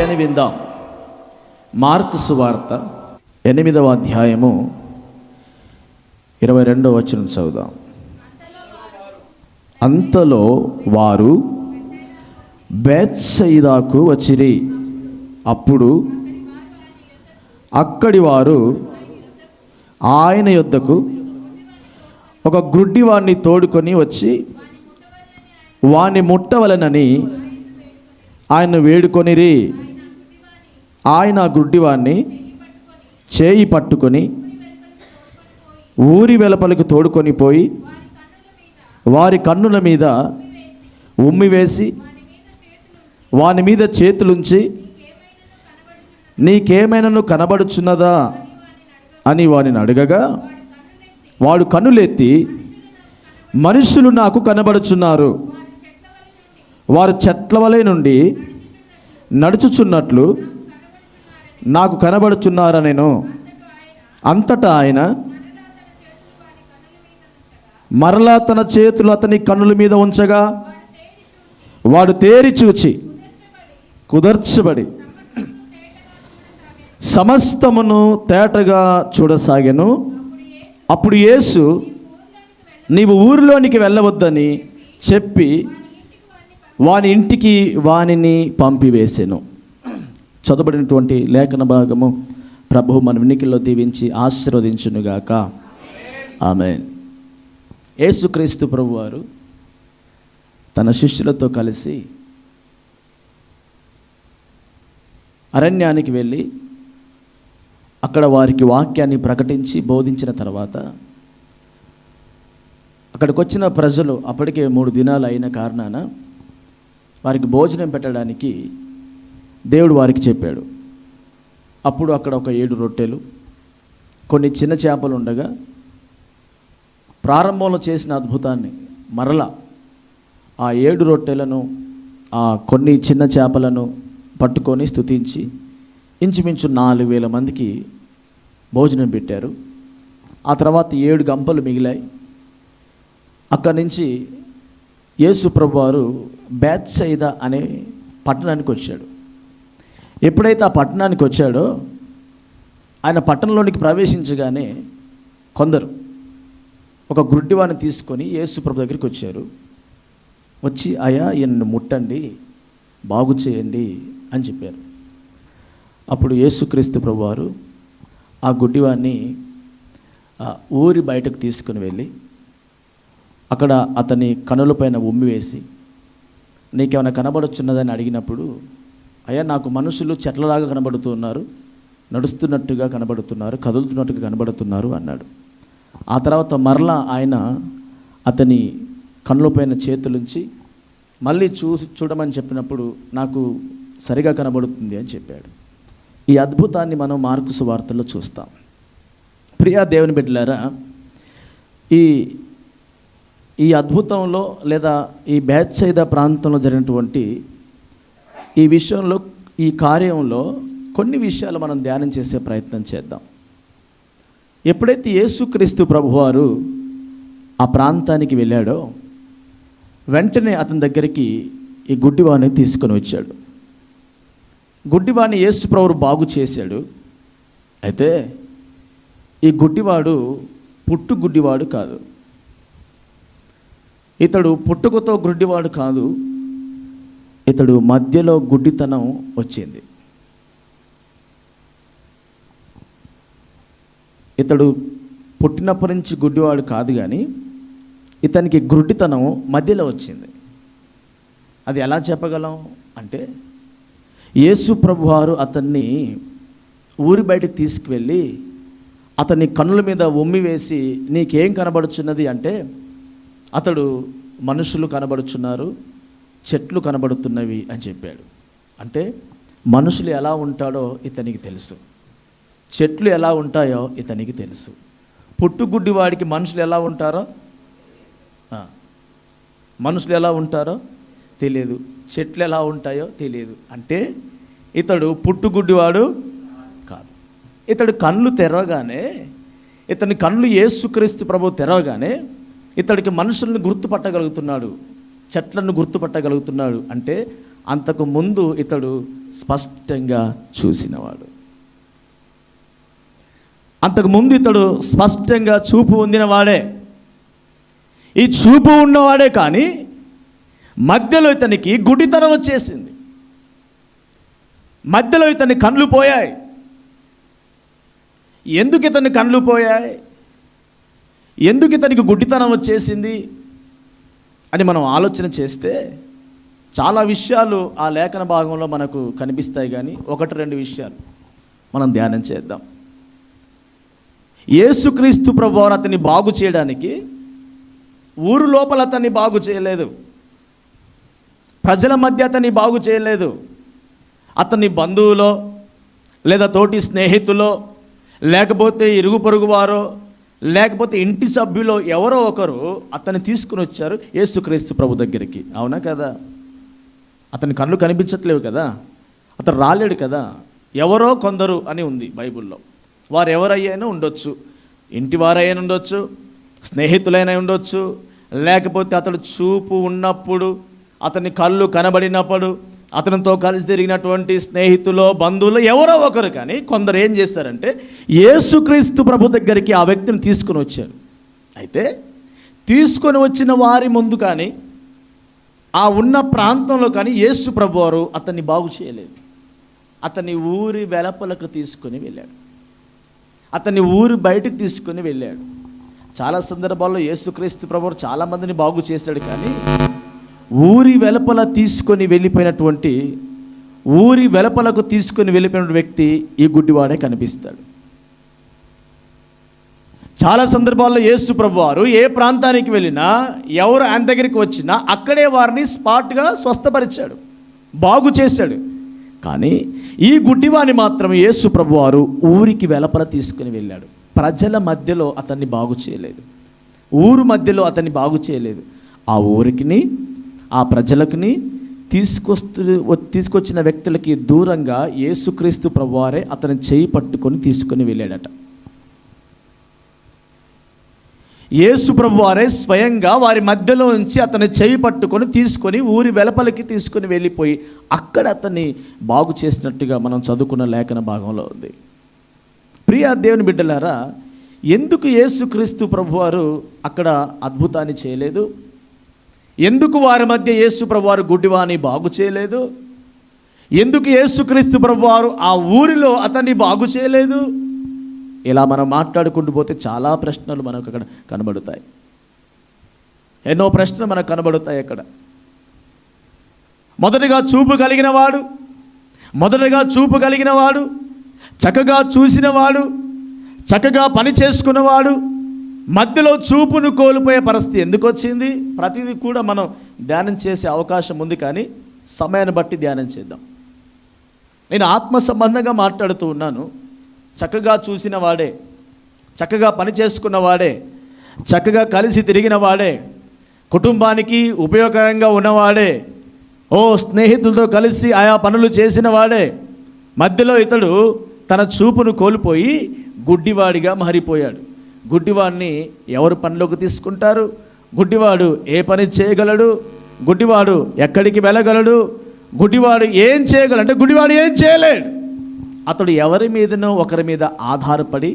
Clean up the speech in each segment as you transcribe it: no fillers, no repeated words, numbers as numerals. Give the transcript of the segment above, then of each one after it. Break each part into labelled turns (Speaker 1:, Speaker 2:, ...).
Speaker 1: వాక్యాన్ని విందాం. మార్కు సువార్త 8వ అధ్యాయము 22వ వచనం చదువుదాం. అంతలో వారు బేత్సయిదాకు వచ్చిరి. అప్పుడు అక్కడి వారు ఆయన యొద్దకు ఒక గ్రుడ్డివాణ్ణి తోడుకొని వచ్చి వాణ్ణి ముట్టవలెనని ఆయన వేడుకొనిరి. ఆయన గుడ్డివాణ్ణి చేయి పట్టుకొని ఊరి వెలుపలకు తోడుకొని పోయి వారి కన్నుల మీద ఉమ్మివేసి వాని మీద చేతులుంచి నీకేమైనాను కనబడుచున్నదా అని వానిని అడగగా వాడు కన్నులెత్తి మనుషులు నాకు కనబడుచున్నారు, వారు చెట్ల వలె నుండి నడుచుచున్నట్లు నాకు కనబడుచున్నారనెను. అంతటా ఆయన మరలా తన చేతులు అతని కన్నుల మీద ఉంచగా వాడు తేరి చూచి కుదర్చబడి సమస్తమును తేటగా చూడసాగెను. అప్పుడు యేసు నీవు ఊరిలోనికి వెళ్ళవద్దని చెప్పి వాని ఇంటికి వానిని పంపివేసెను. చదవబడినటువంటి లేఖన భాగము ప్రభువు మన వినికిల్లో దీవించి ఆశీర్వదించునుగాక. ఆమేన్. యేసుక్రీస్తు ప్రభువారు తన శిష్యులతో కలిసి అరణ్యానికి వెళ్ళి అక్కడ వారికి వాక్యాన్ని ప్రకటించి బోధించిన తర్వాత అక్కడికి వచ్చిన ప్రజలు అప్పటికే 3 దినాలు అయిన కారణాన వారికి భోజనం పెట్టడానికి దేవుడు వారికి చెప్పాడు. అప్పుడు అక్కడ ఒక 7 రొట్టెలు కొన్ని చిన్న చేపలు ఉండగా ప్రారంభంలో చేసిన అద్భుతాన్ని మరలా ఆ 7 రొట్టెలను ఆ కొన్ని చిన్న చేపలను పట్టుకొని స్తుతించి ఇంచుమించు 4,000 మందికి భోజనం పెట్టారు. ఆ తర్వాత 7 గంపలు మిగిలాయి. అక్కడి నుంచి యేసు ప్రభువారు బేత్సయిదా అనే పట్టణానికి వచ్చాడు. ఎప్పుడైతే ఆ పట్టణానికి వచ్చాడో ఆయన పట్టణంలోనికి ప్రవేశించగానే కొందరు ఒక గుడ్డివాణ్ణి తీసుకొని యేసు ప్రభు దగ్గరికి వచ్చారు. వచ్చి అయ్యా ఈయనను ముట్టండి, బాగు చేయండి అని చెప్పారు. అప్పుడు యేసుక్రీస్తు ప్రభువారు ఆ గుడ్డివాణ్ణి ఊరి బయటకు తీసుకుని వెళ్ళి అక్కడ అతని కనులపైన ఉమ్మి వేసి నీకేమైనా కనబడుచున్నదని అడిగినప్పుడు అయ్యా నాకు మనుషులు చెట్లలాగా కనబడుతున్నారు, నడుస్తున్నట్టుగా కనబడుతున్నారు, కదులుతున్నట్టుగా కనబడుతున్నారు అన్నాడు. ఆ తర్వాత మరలా ఆయన అతని కనులపైన చేతులుంచి మళ్ళీ చూడమని చెప్పినప్పుడు నాకు సరిగా కనబడుతుంది అని చెప్పాడు. ఈ అద్భుతాన్ని మనం మార్కు సువార్తలో చూస్తాం. ప్రియా దేవుని బిడ్డలారా, ఈ అద్భుతంలో లేదా ఈ బేత్సయిదా ప్రాంతంలో జరిగినటువంటి ఈ విషయంలో, ఈ కార్యంలో కొన్ని విషయాలు మనం ధ్యానం చేసే ప్రయత్నం చేద్దాం. ఎప్పుడైతే యేసుక్రీస్తు ప్రభువారు ఆ ప్రాంతానికి వెళ్ళాడో వెంటనే అతని దగ్గరికి ఈ గుడ్డివాణ్ణి తీసుకొని వచ్చాడు. గుడ్డివాణ్ణి యేసు ప్రభువు బాగు చేశాడు. అయితే ఈ గుడ్డివాడు పుట్టు గుడ్డివాడు కాదు. ఇతడు పుట్టుకతో గుడ్డివాడు కాదు. ఇతడు మధ్యలో గుడ్డితనం వచ్చింది. ఇతడు పుట్టినప్పటి నుంచి గుడ్డివాడు కాదు, కానీ ఇతనికి గుడ్డితనం మధ్యలో వచ్చింది. అది ఎలా చెప్పగలం అంటే యేసు ప్రభువారు అతన్ని ఊరి బయటకు తీసుకువెళ్ళి అతని కన్నుల మీద ఉమ్మి వేసి నీకేం కనబడుచున్నది అంటే అతడు మనుషులు కనబడుచున్నారు, చెట్లు కనబడుతున్నవి అని చెప్పాడు. అంటే మనుషులు ఎలా ఉంటాడో ఇతనికి తెలుసు, చెట్లు ఎలా ఉంటాయో ఇతనికి తెలుసు. పుట్టుగుడ్డి వాడికి మనుషులు ఎలా ఉంటారో తెలియదు, చెట్లు ఎలా ఉంటాయో తెలియదు. అంటే ఇతడు పుట్టుగుడ్డివాడు కాదు. ఇతడు కళ్ళు తెరవగానే, ఇతని కళ్ళు యేసుక్రీస్తు ప్రభువు తెరవగానే ఇతడికి మనుషులను గుర్తుపట్టగలుగుతున్నాడు, చెట్లను గుర్తుపట్టగలుగుతున్నాడు. అంటే అంతకు ముందు ఇతడు స్పష్టంగా చూసినవాడు. అంతకుముందు ఇతడు స్పష్టంగా చూపు పొందినవాడే. ఈ చూపు ఉన్నవాడే, కానీ మధ్యలో ఇతనికి గుడ్డితనం వచ్చేసింది. మధ్యలో ఇతని కళ్ళు పోయాయి. ఎందుకు ఇతని కళ్ళు పోయాయి, ఎందుకు ఇతనికి గుడ్డితనం వచ్చేసింది అని మనం ఆలోచన చేస్తే చాలా విషయాలు ఆ లేఖన భాగంలో మనకు కనిపిస్తాయి. కానీ 1-2 విషయాలు మనం ధ్యానం చేద్దాం. యేసుక్రీస్తు ప్రభువారు అతన్ని బాగు చేయడానికి ఊరు లోపల అతన్ని బాగు చేయలేదు, ప్రజల మధ్య అతన్ని బాగు చేయలేదు. అతని బంధువులో, లేదా తోటి స్నేహితులో, లేకపోతే ఇరుగు పొరుగు వారో, లేకపోతే ఇంటి సభ్యులో ఎవరో ఒకరు అతన్ని తీసుకుని వచ్చారు యేసుక్రీస్తు ప్రభు దగ్గరికి. అవునా కదా? అతని కళ్ళు కనిపించట్లేవు కదా, అతను రాలేడు కదా. ఎవరో కొందరు అని ఉంది బైబిల్లో. వారు ఎవరయ్యానో ఉండొచ్చు, ఇంటి వారైనా ఉండొచ్చు, స్నేహితులైనా ఉండొచ్చు, లేకపోతే అతడు చూపు ఉన్నప్పుడు, అతని కళ్ళు కనబడినప్పుడు అతనితో కలిసి తిరిగినటువంటి స్నేహితులు, బంధువులు ఎవరో ఒకరు. కానీ కొందరు ఏం చేశారంటే యేసుక్రీస్తు ప్రభు దగ్గరికి ఆ వ్యక్తిని తీసుకుని వచ్చారు. అయితే తీసుకొని వచ్చిన వారి ముందు కానీ, ఆ ఉన్న ప్రాంతంలో కానీ యేసు ప్రభు వారు అతన్ని బాగు చేయలేదు. అతన్ని ఊరి వెలుపలకు తీసుకొని వెళ్ళాడు, అతన్ని ఊరి బయటకు తీసుకొని వెళ్ళాడు. చాలా సందర్భాల్లో యేసుక్రీస్తు ప్రభువు చాలామందిని బాగు చేశాడు. కానీ ఊరి వెలుపల తీసుకొని వెళ్ళిపోయినటువంటి, ఊరి వెలుపలకు తీసుకొని వెళ్ళిపోయిన వ్యక్తి ఈ గుడ్డివాడే కనిపిస్తాడు. చాలా సందర్భాల్లో యేసు ప్రభువారు ఏ ప్రాంతానికి వెళ్ళినా, ఎవరు ఆయన దగ్గరికి వచ్చినా అక్కడే వారిని స్పాట్గా స్వస్థపరిచాడు, బాగు చేశాడు. కానీ ఈ గుడ్డివాని మాత్రం యేసు ప్రభువారు ఊరికి వెలుపల తీసుకుని వెళ్ళాడు. ప్రజల మధ్యలో అతన్ని బాగు చేయలేదు, ఊరు మధ్యలో అతన్ని బాగు చేయలేదు. ఆ ఊరికిని, ఆ ప్రజలకుని తీసుకొచ్చిన వ్యక్తులకి దూరంగా యేసుక్రీస్తు ప్రభువారే అతని చేయి పట్టుకొని తీసుకొని వెళ్ళాడట. యేసు ప్రభువారే స్వయంగా వారి మధ్యలో నుంచి అతని చేయి పట్టుకొని తీసుకొని ఊరి వెలుపలికి తీసుకొని వెళ్ళిపోయి అక్కడ అతన్ని బాగు చేసినట్టుగా మనం చదువుకున్న లేఖన భాగంలో ఉంది. ప్రియ దేవుని బిడ్డలారా, ఎందుకు యేసుక్రీస్తు ప్రభువారు అక్కడ అద్భుతాన్ని చేయలేదు? ఎందుకు వారి మధ్య యేసు ప్రభువారు గుడ్డివాని బాగు చేయలేదు? ఎందుకు యేసుక్రీస్తు ప్రభువారు ఆ ఊరిలో అతన్ని బాగు చేయలేదు? ఇలా మనం మాట్లాడుకుంటూ పోతే చాలా ప్రశ్నలు మనకు అక్కడ కనబడతాయి. ఎన్నో ప్రశ్నలు మనకు కనబడతాయి అక్కడ. మొదటగా చూపు కలిగిన వాడు, చక్కగా చూసినవాడు, చక్కగా పని చేసుకున్నవాడు మధ్యలో చూపును కోల్పోయే పరిస్థితి ఎందుకు వచ్చింది? ప్రతిదీ కూడా మనం ధ్యానం చేసే అవకాశం ఉంది, కానీ సమయాన్ని బట్టి ధ్యానం చేద్దాం. నేను ఆత్మ సంబంధంగా మాట్లాడుతూ ఉన్నాను. చక్కగా చూసిన వాడే, చక్కగా పని చేసుకున్నవాడే, చక్కగా కలిసి తిరిగిన వాడే, కుటుంబానికి ఉపయోగకరంగా ఉన్నవాడే, స్నేహితులతో కలిసి ఆయా పనులు చేసిన వాడే, మధ్యలో ఇతడు తన చూపును కోల్పోయి గుడ్డివాడిగా మారిపోయాడు. గుడ్డివాడిని ఎవరు పనిలోకి తీసుకుంటారు? గుడ్డివాడు ఏ పని చేయగలడు? గుడ్డివాడు ఎక్కడికి వెళ్ళగలడు? గుడ్డివాడు ఏం చేయగలడు అంటే గుడ్డివాడు ఏం చేయలేడు. అతడు ఎవరి మీదనో ఒకరి మీద ఆధారపడి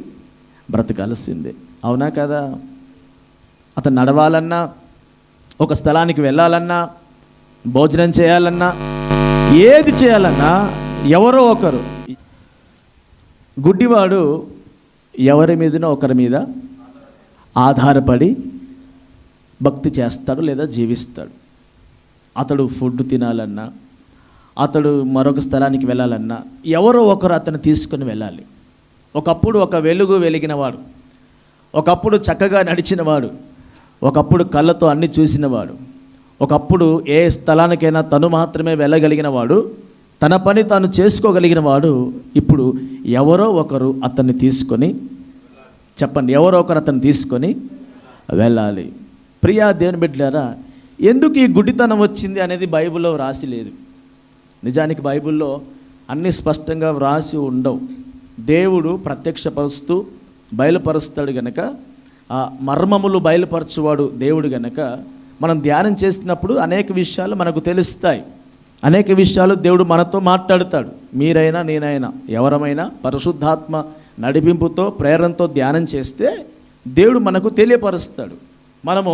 Speaker 1: బ్రతకాల్సిందే. అవునా కదా? అతను నడవాలన్నా, ఒక స్థలానికి వెళ్ళాలన్నా, భోజనం చేయాలన్నా, ఏది చేయాలన్నా ఎవరో ఒకరు. గుడ్డివాడు ఎవరి మీదనో ఒకరి మీద ఆధారపడి భక్తి చేస్తాడు లేదా జీవిస్తాడు. అతడు ఫుడ్ తినాలన్నా, అతడు మరొక స్థలానికి వెళ్ళాలన్నా ఎవరో ఒకరు అతను తీసుకుని వెళ్ళాలి. ఒకప్పుడు ఒక వెలుగు వెలిగినవాడు, ఒకప్పుడు చక్కగా నడిచినవాడు, ఒకప్పుడు కళ్ళతో అన్ని చూసినవాడు, ఒకప్పుడు ఏ స్థలానికైనా తను మాత్రమే వెళ్ళగలిగిన వాడు, తన పని తాను చేసుకోగలిగిన వాడు, ఇప్పుడు ఎవరో ఒకరు అతన్ని తీసుకొని, చెప్పండి, ఎవరో ఒకరు అతన్ని తీసుకొని వెళ్ళాలి. ప్రియా దేవుని బిడ్డలారా, ఎందుకు ఈ గుడ్డితనం వచ్చింది అనేది బైబిల్లో రాసి లేదు. నిజానికి బైబిల్లో అన్నీ స్పష్టంగా వ్రాసి ఉండవు. దేవుడు ప్రత్యక్షపరుస్తూ బయలుపరుస్తాడు గనక, ఆ మర్మములు బయలుపరచువాడు దేవుడు గనక మనం ధ్యానం చేసినప్పుడు అనేక విషయాలు మనకు తెలుస్తాయి. అనేక విషయాలు దేవుడు మనతో మాట్లాడతాడు. మీరైనా నేనైనా ఎవరమైనా పరిశుద్ధాత్మ నడిపింపుతో ప్రేరణతో ధ్యానం చేస్తే దేవుడు మనకు తెలియపరుస్తాడు. మనము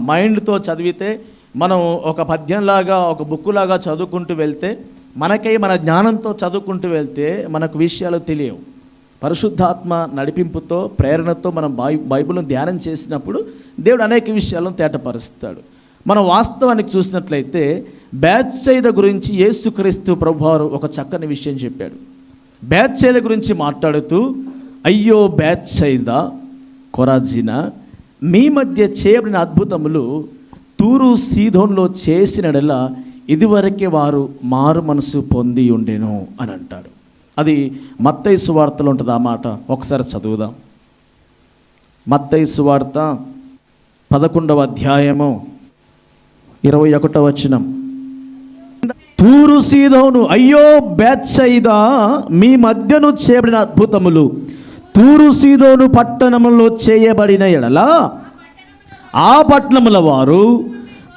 Speaker 1: మైండ్తో చదివితే, మనం ఒక పద్యంలాగా ఒక బుక్కులాగా చదువుకుంటూ వెళ్తే, మనకై మన జ్ఞానంతో చదువుకుంటూ వెళ్తే మనకు విషయాలు తెలియవు. పరిశుద్ధాత్మ నడిపింపుతో ప్రేరణతో మనం బైబిల్ను ధ్యానం చేసినప్పుడు దేవుడు అనేక విషయాలను తేటపరుస్తాడు. మనం వాస్తవానికి చూసినట్లయితే బేత్సైదా గురించి యేసుక్రీస్తు ప్రభువారు ఒక చక్కని విషయం చెప్పాడు. బేత్సైదా గురించి మాట్లాడుతూ, అయ్యో బేత్సైదా కొరాజీనా, మీ మధ్య చేయబడిన అద్భుతములు తూరు సీదోన్లో చేసినడలా ఇదివరకే వారు మారు మనసు పొంది ఉండెను అని అంటాడు. అది మత్తయి సువార్తలో ఉంటుంది. ఆ మాట ఒకసారి చదువుదాం. మత్తయి సువార్త 11వ అధ్యాయము 21వ వచనం. తూరు సీదోను, అయ్యో బేత్సైదా, మీ మధ్యను చేయబడిన అద్భుతములు తూరు సీదోను పట్టణములో చేయబడిన ఎడల ఆ పట్టణముల వారు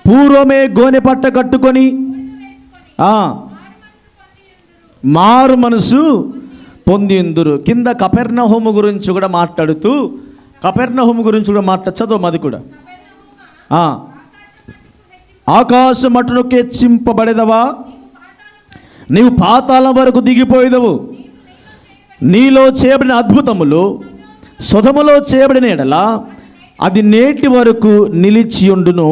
Speaker 1: పూర్వమే గోనె పట్ట కట్టుకొని మారు మనసు పొందిందురు. కింద కపెర్నహూము గురించి కూడా మాట్లాడుతూ, కపెర్నహూము గురించి కూడా చదువు. అది కూడా ఆకాశమటునకు హెచ్చింపబడేదవా, నీవు పాతాళం వరకు దిగిపోయేదవు. నీలో చేయబడిన అద్భుతములు సొదొమలో చేయబడిన ఎడల అది నేటి వరకు నిలిచియుండును.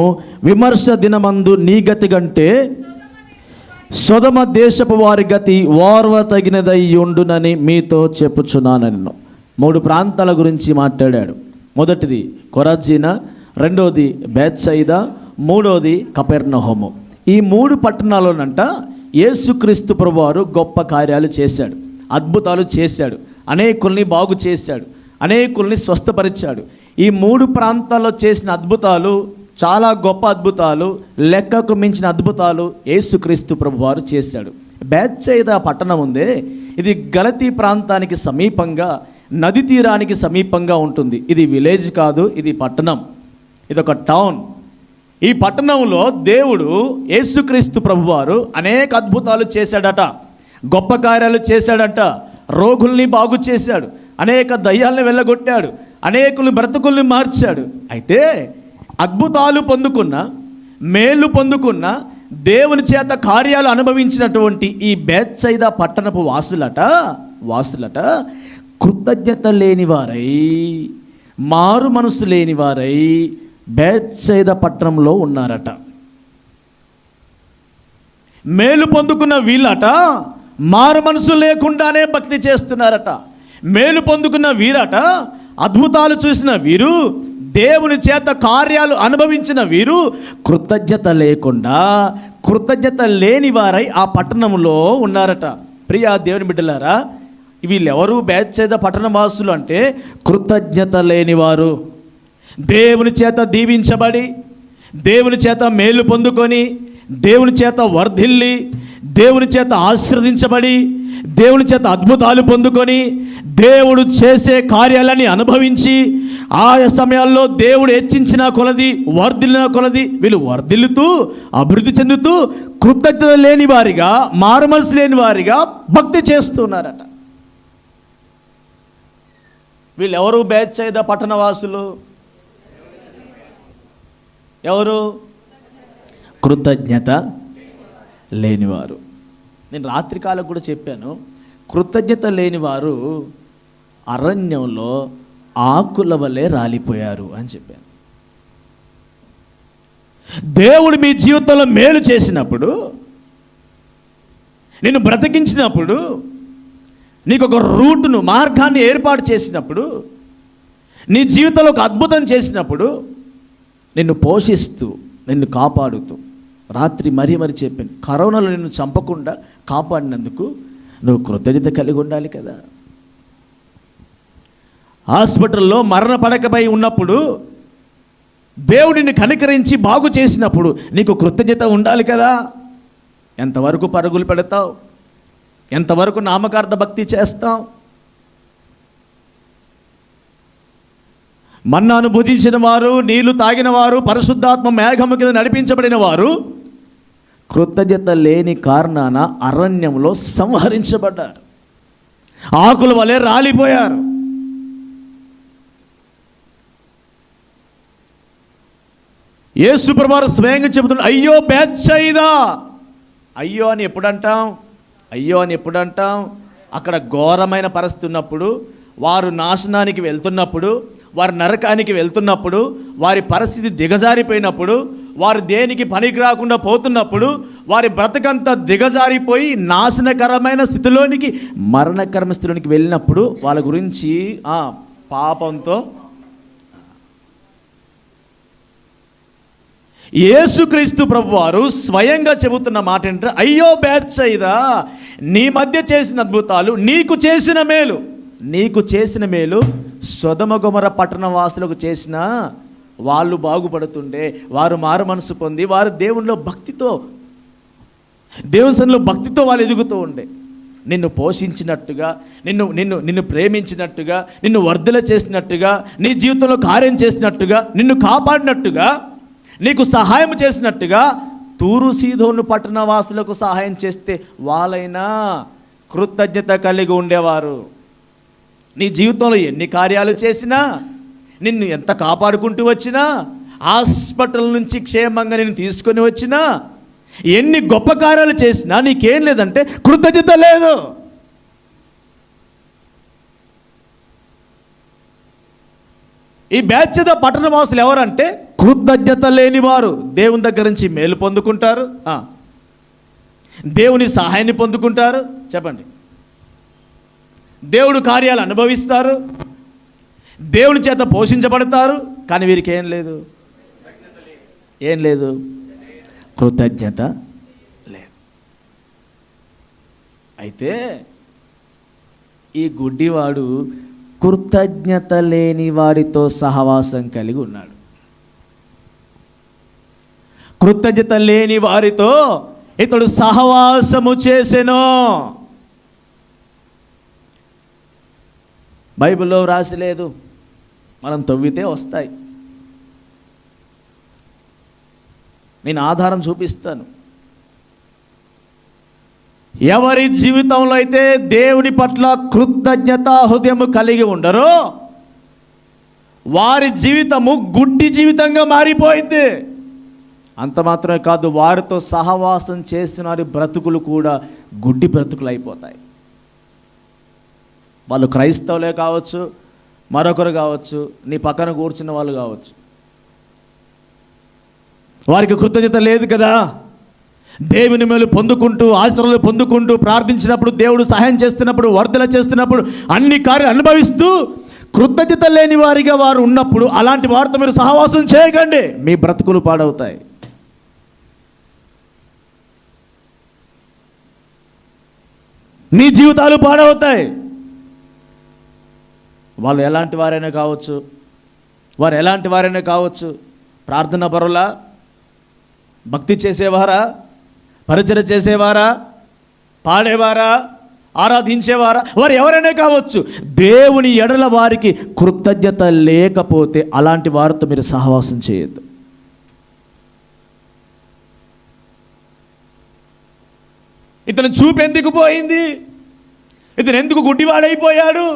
Speaker 1: విమర్శ దినమందు నీ గతి కంటే సొదొమ దేశపు వారి గతి ఓర్వ తగినదై ఉండునని మీతో చెప్పుచున్నాను. 3 ప్రాంతాల గురించి మాట్లాడాడు. మొదటిది కొరాజీనా, రెండోది బేత్సైదా, మూడోది కపెర్నహూము. ఈ 3 పట్టణాల్లోనంట యేసుక్రీస్తు ప్రభువారు గొప్ప కార్యాలు చేశాడు, అద్భుతాలు చేశాడు, అనేకుల్ని బాగు చేశాడు, అనేకుల్ని స్వస్థపరిచాడు. ఈ 3 ప్రాంతాల్లో చేసిన అద్భుతాలు చాలా గొప్ప అద్భుతాలు, లెక్కకు మించిన అద్భుతాలు యేసుక్రీస్తు ప్రభువారు చేశాడు. బేత్సైదా పట్టణం ఉందే, ఇది గలతీ ప్రాంతానికి సమీపంగా, నది తీరానికి సమీపంగా ఉంటుంది. ఇది విలేజ్ కాదు, ఇది పట్టణం, ఇదొక టౌన్. ఈ పట్టణంలో దేవుడు యేసుక్రీస్తు ప్రభువారు అనేక అద్భుతాలు చేశాడట, గొప్ప కార్యాలు చేశాడట. రోగుల్ని బాగు చేశాడు, అనేక దయ్యాల్ని వెళ్ళగొట్టాడు, అనేకులు బ్రతుకుల్ని మార్చాడు. అయితే అద్భుతాలు పొందుకున్న, మేలు పొందుకున్న, దేవుని చేత కార్యాలు అనుభవించినటువంటి ఈ బేత్సైదా పట్టణపు వాసులట కృతజ్ఞత లేనివారై, మారు మనసు లేనివారై బేత్సైదా పట్టణంలో ఉన్నారట. మేలు పొందుకున్న వీళ్ళట మారు మనసు లేకుండానే భక్తి చేస్తున్నారట. మేలు పొందుకున్న వీరట, అద్భుతాలు చూసిన వీరు, దేవుని చేత కార్యాలు అనుభవించిన వీరు కృతజ్ఞత లేకుండా, కృతజ్ఞత లేని వారై ఆ పట్టణంలో ఉన్నారట. ప్రియా దేవుని బిడ్డలారా, వీళ్ళెవరు బేత్సైదా పట్టణవాసులు అంటే కృతజ్ఞత లేనివారు. దేవుని చేత దీవించబడి, దేవుని చేత మేలు పొందుకొని, దేవుని చేత వర్ధిల్లి, దేవుని చేత ఆశీర్వదించబడి, దేవుని చేత అద్భుతాలు పొందుకొని, దేవుడు చేసే కార్యాలని అనుభవించి, ఆయా సమయాల్లో దేవుడు హెచ్చించిన కొలది, వర్ధిల్లిన కొలది వీళ్ళు వర్ధిల్లుతూ అభివృద్ధి చెందుతూ కృతజ్ఞత లేని వారిగా, మారుమనసు లేని వారిగా భక్తి చేస్తున్నారట. వీళ్ళెవరు బేత్సైదా పట్టణవాసులు? ఎవరు? కృతజ్ఞత లేనివారు. నేను రాత్రికాలం కూడా చెప్పాను, కృతజ్ఞత లేనివారు అరణ్యంలో ఆకుల వలె రాలిపోయారు అని చెప్పాను. దేవుడు మీ జీవితంలో మేలు చేసినప్పుడు, నిన్ను బ్రతికించినప్పుడు, నీకు ఒక రూటును, మార్గాన్ని ఏర్పాటు చేసినప్పుడు, నీ జీవితంలో ఒక అద్భుతం చేసినప్పుడు, నిన్ను పోషిస్తూ, నిన్ను కాపాడుతూ, రాత్రి మరీ చెప్పాను, కరోనాలో నిన్ను చంపకుండా కాపాడినందుకు నువ్వు కృతజ్ఞత కలిగి ఉండాలి కదా. హాస్పిటల్లో మరణ పడకపై ఉన్నప్పుడు దేవుడిని కనికరించి బాగు చేసినప్పుడు నీకు కృతజ్ఞత ఉండాలి కదా. ఎంతవరకు పరుగులు పెడతావు? ఎంతవరకు నామకార్థ భక్తి చేస్తావు? మన్నాను భుజించిన వారు, నీళ్లు తాగిన వారు, పరిశుద్ధాత్మ మేఘము కింద నడిపించబడిన వారు కృతజ్ఞత లేని కారణాన అరణ్యంలో సంహరించబడ్డారు, ఆకుల వలె రాలిపోయారు. యేసు ప్రభువారు స్వయంగా చెబుతున్నాడు, అయ్యో బేత్సయిదా. అయ్యో అని ఎప్పుడు అంటాం? అక్కడ ఘోరమైన పరిస్థితి ఉన్నప్పుడు, వారు నాశనానికి వెళ్తున్నప్పుడు, వారు నరకానికి వెళ్తున్నప్పుడు, వారి పరిస్థితి దిగజారిపోయినప్పుడు, వారు దేనికి పనికి రాకుండా పోతున్నప్పుడు, వారి బ్రతకంతా దిగజారిపోయి నాశనకరమైన స్థితిలోనికి, మరణకరమైన స్థితిలోనికి వెళ్ళినప్పుడు వాళ్ళ గురించి పాపంతో యేసుక్రీస్తు ప్రభువారు స్వయంగా చెబుతున్న మాట ఏంటంటే, అయ్యో బేత్సయిదా, నీ మధ్య చేసిన అద్భుతాలు, నీకు చేసిన మేలు సొదొమ గొమొర్రా పట్టణ వాసులకు చేసిన వాళ్ళు బాగుపడుతుండే, వారు మారు మనసు పొంది, వారు దేవునిలో భక్తితో, దేవుని సన్నిధిలో భక్తితో వాళ్ళు ఎదుగుతూ ఉండే. నిన్ను పోషించినట్టుగా, నిన్ను ప్రేమించినట్టుగా, నిన్ను వర్ధల చేసినట్టుగా, నీ జీవితంలో కార్యం చేసినట్టుగా, నిన్ను కాపాడినట్టుగా, నీకు సహాయం చేసినట్టుగా తూరు సీదోను పట్టణ వాసులకు సహాయం చేస్తే వాళ్ళైనా కృతజ్ఞత కలిగి ఉండేవారు. నీ జీవితంలో ఎన్ని కార్యాలు చేసినా, నిన్ను ఎంత కాపాడుకుంటూ వచ్చినా, హాస్పిటల్ నుంచి క్షేమంగా నిన్ను తీసుకొని వచ్చినా, ఎన్ని గొప్ప కార్యాలు చేసినా నీకేం లేదంటే కృతజ్ఞత లేదు. ఈ బేత్సయిదా పట్టణ వాసులు ఎవరంటే కృతజ్ఞత లేనివారు. దేవుని దగ్గర నుంచి మేలు పొందుకుంటారు, దేవుని సహాయాన్ని పొందుకుంటారు, చెప్పండి, దేవుడు కార్యాలు అనుభవిస్తారు, దేవుని చేత పోషించబడతారు, కానీ వీరికి ఏం లేదు, కృతజ్ఞత లేదు. అయితే ఈ గుడ్డివాడు కృతజ్ఞత లేని వారితో సహవాసం కలిగి ఉన్నాడు. కృతజ్ఞత లేని వారితో ఇతడు సహవాసము చేసెను. బైబిల్లో వ్రాసి లేదు, మనం తవ్వితే వస్తాయి. నేను ఆధారం చూపిస్తాను. ఎవరి జీవితంలో అయితే దేవుని పట్ల కృతజ్ఞత హృదయము కలిగి ఉండరో వారి జీవితము గుడ్డి జీవితంగా మారిపోయింది. అంత మాత్రమే కాదు, వారితో సహవాసం చేసిన వారి బ్రతుకులు కూడా గుడ్డి బ్రతుకులు అయిపోతాయి. వాళ్ళు క్రైస్తవులే కావచ్చు, మరొకరు కావచ్చు, నీ పక్కన కూర్చున్న వాళ్ళు కావచ్చు. వారికి కృతజ్ఞత లేదు కదా, దేవుని మేలు పొందుకుంటూ, ఆశీర్వాదాలు పొందుకుంటూ, ప్రార్థించినప్పుడు దేవుడు సహాయం చేస్తున్నప్పుడు, వర్ధల చేస్తున్నప్పుడు, అన్ని కార్యాలు అనుభవిస్తూ కృతజ్ఞత లేని వారిగా వారు ఉన్నప్పుడు అలాంటి వారితో మీరు సహవాసం చేయకండి, మీ బ్రతుకులు పాడవుతాయి. నీ జీవితాలు పాడవుతాయి. వాళ్ళు ఎలాంటి వారైనా కావచ్చు, ప్రార్థన పరులా, భక్తి చేసేవారా, పరిచర్య చేసేవారా, పాడేవారా, ఆరాధించేవారా, వారు ఎవరైనా కావచ్చు, దేవుని ఎడల వారికి కృతజ్ఞత లేకపోతే అలాంటి వారితో మీరు సహవాసం చేయొద్దు. ఇతను చూపు ఎందుకు పోయింది? ఇతను ఎందుకు గుడ్డివాడైపోయాడు?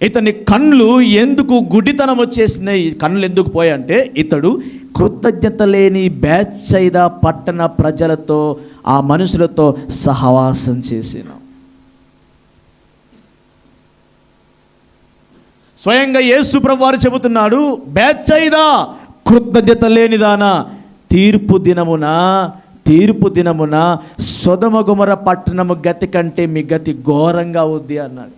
Speaker 1: ఇతని కళ్ళు ఎందుకు గుడ్డితనం వచ్చేసినాయి? కళ్ళు ఎందుకు పోయంటే ఇతడు కృతజ్ఞత లేని బేత్సయిదా పట్టణ ప్రజలతో, ఆ మనుషులతో సహవాసం చేసిన. స్వయంగా యేసు ప్రభువారు చెబుతున్నాడు, బేత్సయిదా కృతజ్ఞత లేనిదానా, తీర్పు దినమున సొదొమ గొమొర్రా పట్టణము గతి కంటే మీ గతి ఘోరంగా అవుద్ది అన్నాడు.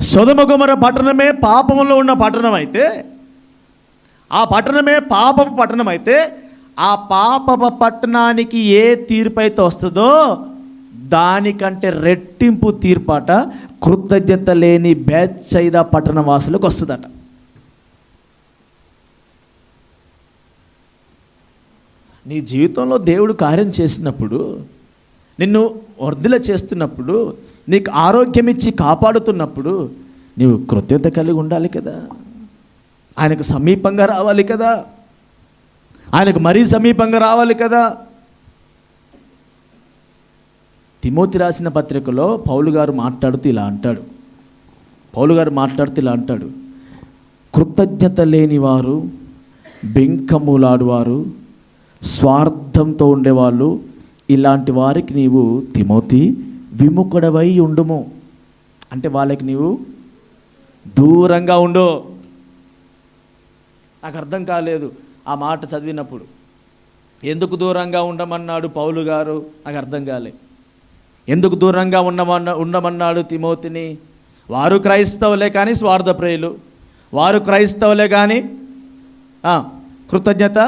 Speaker 1: సొదొమ గొమొర్రా పట్టణమే పాపంలో ఉన్న పట్టణం అయితే, ఆ పట్టణమే పాపపు పట్టణం అయితే, ఆ పాపపు పట్టణానికి ఏ తీర్పు అయితే వస్తుందో దానికంటే రెట్టింపు తీర్పాట కృతజ్ఞత లేని బేత్సయిదా పట్టణ వాసులకు వస్తుందట. నీ జీవితంలో దేవుడు కార్యం చేసినప్పుడు, నిన్ను వర్ధల చేస్తున్నప్పుడు, నీకు ఆరోగ్యం ఇచ్చి కాపాడుతున్నప్పుడు నీవు కృతజ్ఞత కలిగి ఉండాలి కదా, ఆయనకు సమీపంగా రావాలి కదా. ఆయనకు మరీ సమీపంగా రావాలి కదా. తిమోతి రాసిన పత్రికలో పౌలు గారు మాట్లాడుతూ ఇలా అంటాడు, కృతజ్ఞత లేనివారు, బెంకములాడువారు, స్వార్థంతో ఉండేవాళ్ళు, ఇలాంటి వారికి నీవు తిమోతి విముఖుడవై ఉండుము. అంటే వాళ్ళకి నీవు దూరంగా ఉండు. నాకు అర్థం కాలేదు ఆ మాట చదివినప్పుడు. ఎందుకు దూరంగా ఉండమన్నాడు పౌలు గారు? నాకు అర్థం కాలే. ఎందుకు దూరంగా ఉండమన్నాడు తిమోతిని? వారు క్రైస్తవులే కానీ స్వార్థప్రియులు, వారు క్రైస్తవులే కానీ కృతజ్ఞత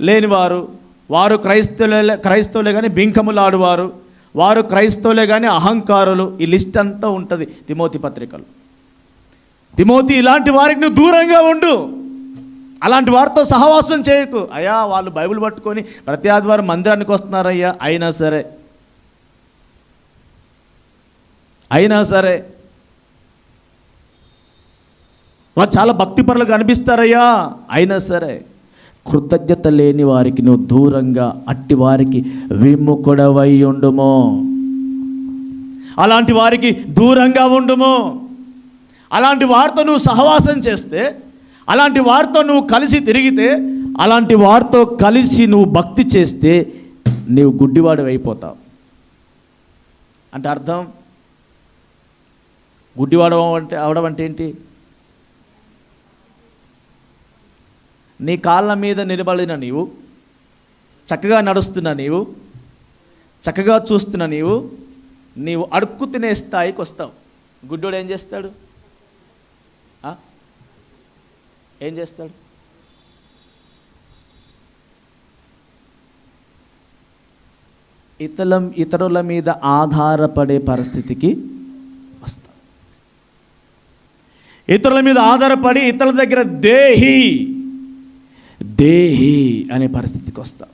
Speaker 1: లేనివారు, వారు క్రైస్తవులే కానీ బింకములాడువారు, వారు క్రైస్తవులే కానీ అహంకారులు. ఈ లిస్ట్ అంతా ఉంటుంది తిమోతి పత్రికలు. తిమోతి, ఇలాంటి వారికి నువ్వు దూరంగా ఉండు, అలాంటి వారితో సహవాసం చేయకు. అయ్యా వాళ్ళు బైబిల్ పట్టుకొని ప్రతి ఆదివారం మందిరానికి వస్తున్నారయ్యా, అయినా సరే వాళ్ళు చాలా భక్తిపరులుగా అనిపిస్తారయ్యా, అయినా సరే కృతజ్ఞత లేని వారికి నువ్వు దూరంగా, అట్టి వారికి విముఖుడవై ఉండుము. అలాంటి వారికి దూరంగా ఉండుము. అలాంటి వారితో నువ్వు సహవాసం చేస్తే, అలాంటి వారితో నువ్వు కలిసి తిరిగితే, అలాంటి వారితో కలిసి నువ్వు భక్తి చేస్తే నీవు గుడ్డివాడు అయిపోతావు. అంటే అర్థం, గుడ్డివాడు అవడం అంటే ఏంటి? నీ కాళ్ళ మీద నిలబడిన నీవు, చక్కగా నడుస్తున్న నీవు, చక్కగా చూస్తున్న నీవు అడుక్కు తినే స్థాయికి వస్తావు. గుడ్డోడు ఏం చేస్తాడు? ఇతరుల మీద ఆధారపడే పరిస్థితికి వస్తావు. ఇతరుల మీద ఆధారపడి ఇతరుల దగ్గర దేహి అనే పరిస్థితికి వస్తావు.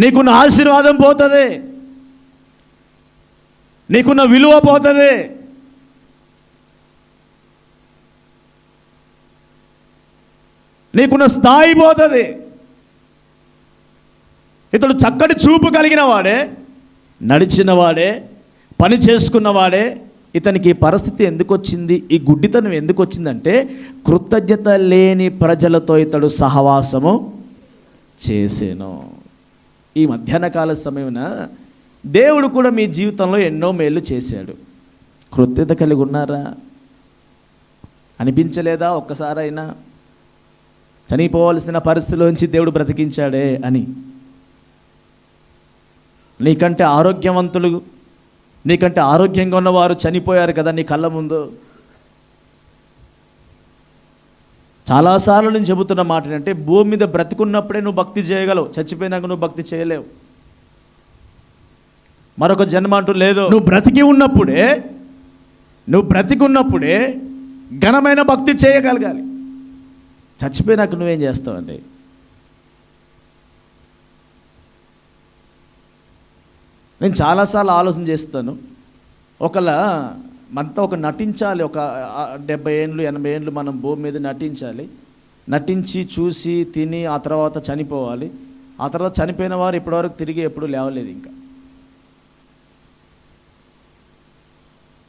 Speaker 1: నీకున్న ఆశీర్వాదం పోతుంది, నీకున్న విలువ పోతుంది. నీకున్న స్థాయి పోతుంది. ఇతడు చక్కటి చూపు కలిగిన వాడే, నడిచిన వాడే, పని చేసుకున్నవాడే, ఇతనికి పరిస్థితి ఎందుకు వచ్చింది, ఈ గుడ్డితనం ఎందుకు వచ్చిందంటే కృతజ్ఞత లేని ప్రజలతో ఇతడు సహవాసము చేసేను. ఈ మధ్యాహ్న కాల సమయమున దేవుడు కూడా మీ జీవితంలో ఎన్నో మేలు చేశాడు. కృతజ్ఞత కలిగి ఉన్నారా? అనిపించలేదా ఒక్కసారైనా చనిపోవలసిన పరిస్థితిలోంచి దేవుడు బ్రతికించాడే అని? నీకంటే ఆరోగ్యంగా ఉన్నవారు చనిపోయారు కదా నీ కళ్ళ ముందు. చాలాసార్లు నేను చెబుతున్న మాట ఏంటంటే, భూమి మీద బ్రతికున్నప్పుడే నువ్వు భక్తి చేయగలవు, చచ్చిపోయినాక నువ్వు భక్తి చేయలేవు. మరొక జన్మ అంటూ లేదు. నువ్వు బ్రతికి ఉన్నప్పుడే ఘనమైన భక్తి చేయగలగాలి. చచ్చిపోయినాక నువ్వేం చేస్తావండి? నేను చాలాసార్లు ఆలోచన చేస్తాను, మనతో ఒక నటించాలి, ఒక 70 ఏళ్ళు 80 ఏళ్ళు మనం భూమి మీద నటించి చూసి తిని ఆ తర్వాత చనిపోవాలి. ఆ తర్వాత చనిపోయిన వారు ఇప్పటివరకు తిరిగి ఎప్పుడు లేవలేదు. ఇంకా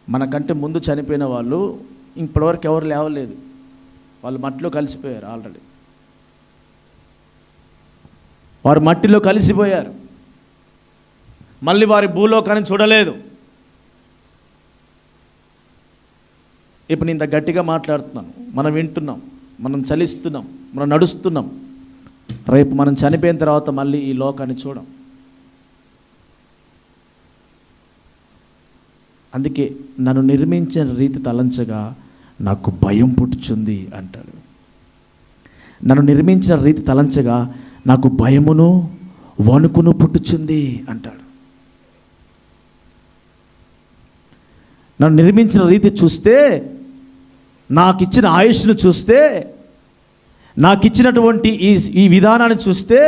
Speaker 1: మనకంటే ముందు చనిపోయిన వాళ్ళు ఇప్పటివరకు ఎవరు లేవలేదు. వాళ్ళు మట్టిలో కలిసిపోయారు. ఆల్రెడీ వారు మట్టిలో కలిసిపోయారు. మళ్ళీ వారి భూలోకాన్ని చూడలేదు. ఇప్పుడు నేను ఇంత గట్టిగా మాట్లాడుతున్నాను, మనం వింటున్నాం, మనం చలిస్తున్నాం, మనం నడుస్తున్నాం. రేపు మనం చనిపోయిన తర్వాత మళ్ళీ ఈ లోకాన్ని చూడం. అందుకే నన్ను నిర్మించిన రీతి తలంచగా నాకు భయం పుట్టుచుంది అంటాడు. నన్ను నిర్మించిన రీతి తలంచగా నాకు భయమును వణుకును పుట్టుచుంది అంటాడు. నన్ను నిర్మించిన రీతి చూస్తే, నాకు ఇచ్చిన ఆయుష్ను చూస్తే, నాకు ఇచ్చినటువంటి ఈ విధానాన్ని చూస్తే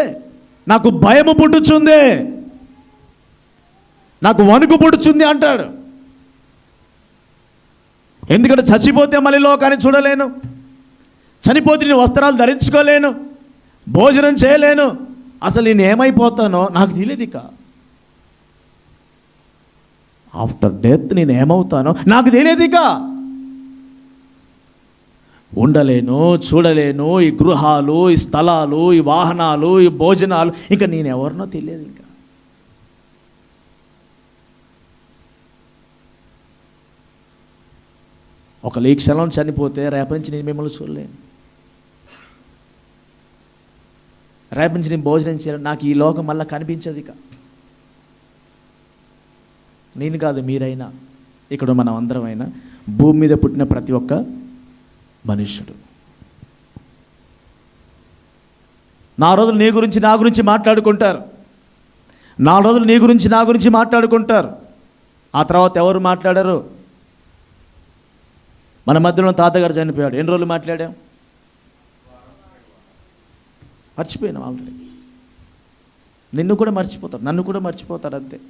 Speaker 1: నాకు భయము పుట్టుచుంది, నాకు వణుకు పుట్టుచుంది అంటాడు. ఎందుకంటే చచ్చిపోతే మళ్ళీ లోకాన్ని చూడలేను, చనిపోతే నేను వస్త్రాలు ధరించుకోలేను, భోజనం చేయలేను, అసలు నేను ఏమైపోతానో నాకు తెలియదు. ఇక ఆఫ్టర్ డెత్ నేను ఏమవుతానో నాకు తెలియదు. ఇక ఉండలేను, చూడలేను, ఈ గృహాలు, ఈ స్థలాలు, ఈ వాహనాలు, ఈ భోజనాలు, ఇంకా నేను ఎవరినో తెలియదు. ఇంకా ఒక ఈ క్షణం చనిపోతే రేపటి నుంచి నేను మిమ్మల్ని చూడలేను, రేపటి నుంచి నేను భోజనం చేయలేను, నాకు ఈ లోకం మళ్ళీ కనిపించదు. ఇక నేను కాదు, మీరైనా, ఇక్కడ మనం అందరమైనా, భూమి మీద పుట్టిన ప్రతి ఒక్క మనుష్యుడు. నా రోజులు నీ గురించి నా గురించి మాట్లాడుకుంటారు, నా రోజులు నీ గురించి నా గురించి మాట్లాడుకుంటారు. ఆ తర్వాత ఎవరు మాట్లాడారు? మన మధ్యలో తాతగారు చనిపోయాడు, ఎన్ని రోజులు మాట్లాడాం? మర్చిపోయినాం ఆల్రెడీ. నిన్ను కూడా మర్చిపోతారు, నన్ను కూడా మర్చిపోతారు, అంతే.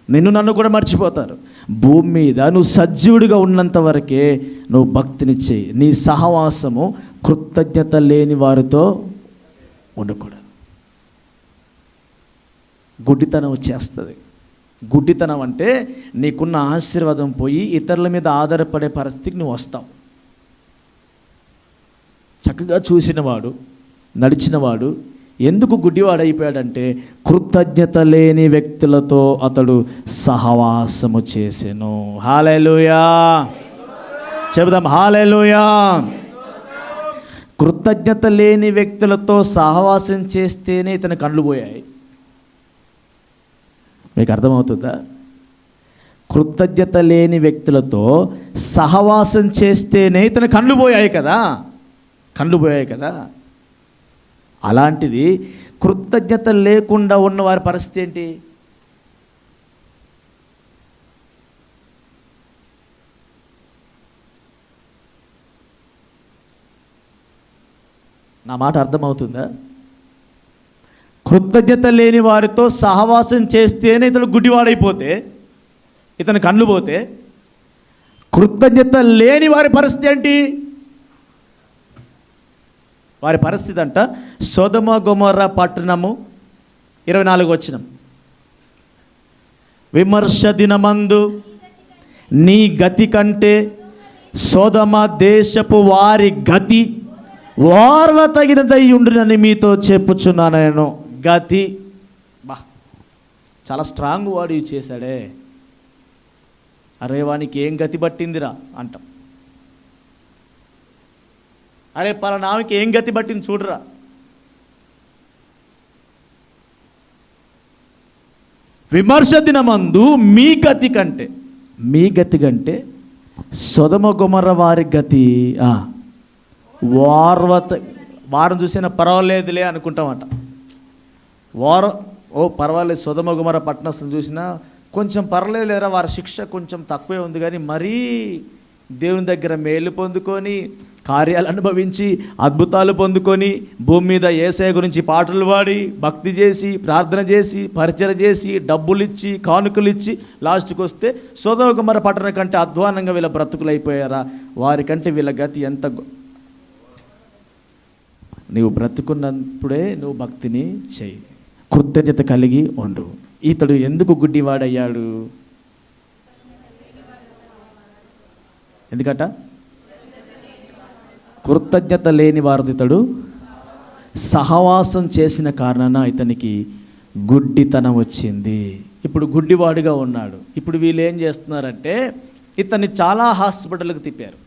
Speaker 1: నన్ను కూడా మర్చిపోతారు. భూమి మీద నువ్వు సజీవుడిగా ఉన్నంత వరకే నువ్వు భక్తిని చేయి. నీ సహవాసము కృతజ్ఞత లేని వారితో ఉండకూడదు. గుడ్డితనం వచ్చేస్తుంది. గుడ్డితనం అంటే నీకున్న ఆశీర్వాదం పోయి ఇతరుల మీద ఆధారపడే పరిస్థితికి నువ్వు వస్తావు. చక్కగా చూసినవాడు, నడిచినవాడు ఎందుకు గుడ్డివాడైపోయాడంటే కృతజ్ఞత లేని వ్యక్తులతో అతడు సహవాసము చేసెను. హల్లెలూయా చెబుదాం, హల్లెలూయా. కృతజ్ఞత లేని వ్యక్తులతో సహవాసం చేస్తేనే ఇతని కళ్ళు పోయాయి. మీకు అర్థమవుతుందా? కృతజ్ఞత లేని వ్యక్తులతో సహవాసం చేస్తేనే ఇతని కళ్ళు పోయాయి కదా, కళ్ళు పోయాయి కదా. అలాంటిది కృతజ్ఞత లేకుండా ఉన్న వారి పరిస్థితి ఏంటి? నా మాట అర్థమవుతుందా? కృతజ్ఞత లేని వారితో సహవాసం చేస్తేనే ఇతను గుడ్డివాడైపోతే, ఇతను కళ్ళు పోతే, కృతజ్ఞత లేని వారి పరిస్థితి ఏంటి? వారి పరిస్థితి అంట, సొదొమ గొమొర్ర పట్టణము 24 వచనం. విమర్శ దినమందు నీ గతి కంటే సొదొమ దేశపు వారి గతి ఓర్వ తగినదై ఉండునని మీతో చెప్పుచున్నాను నేను. గతి, బా చాలా స్ట్రాంగ్ వాడు యూజ్ చేశాడే. అరే వానికి ఏం గతి పట్టిందిరా అంటాం. అరే పలానాకి ఏం గతి పట్టింది చూడరా. విమర్శ దినమందు మీ గతి కంటే సొదొమ గొమొర్ర వారి గతి వారం చూసినా పర్వాలేదులే అనుకుంటామట. పర్వాలేదు, సొదొమ గొమొర్ర పట్టణస్థులను చూసినా కొంచెం పర్లేదు లేరా, వారి శిక్ష కొంచెం తక్కువే ఉంది, కానీ మరీ దేవుని దగ్గర మేలు పొందుకొని, కార్యాలు అనుభవించి, అద్భుతాలు పొందుకొని, భూమి మీద యేసయ్య గురించి పాటలు పాడి, భక్తి చేసి, ప్రార్థన చేసి, పరిచయం చేసి, డబ్బులు ఇచ్చి, కానుకలు ఇచ్చి, లాస్ట్కి వస్తే సొదొమ గొమొర్ర పట్టణం కంటే అధ్వానంగా వీళ్ళ బ్రతుకులు అయిపోయారా? వారికంటే వీళ్ళ గతి ఎంత. నీవు బ్రతుకున్నప్పుడే నువ్వు భక్తిని చేయి, కృతజ్ఞత కలిగి ఉండు. ఇతడు ఎందుకు గుడ్డివాడయ్యాడు? ఎందుకట? కృతజ్ఞత లేని వారితో ఇతడు సహవాసం చేసిన కారణాన ఇతనికి గుడ్డితనం వచ్చింది. ఇప్పుడు గుడ్డివాడిగా ఉన్నాడు. ఇప్పుడు వీళ్ళు ఏం చేస్తున్నారంటే ఇతన్ని చాలా హాస్పిటల్కి తిప్పారు.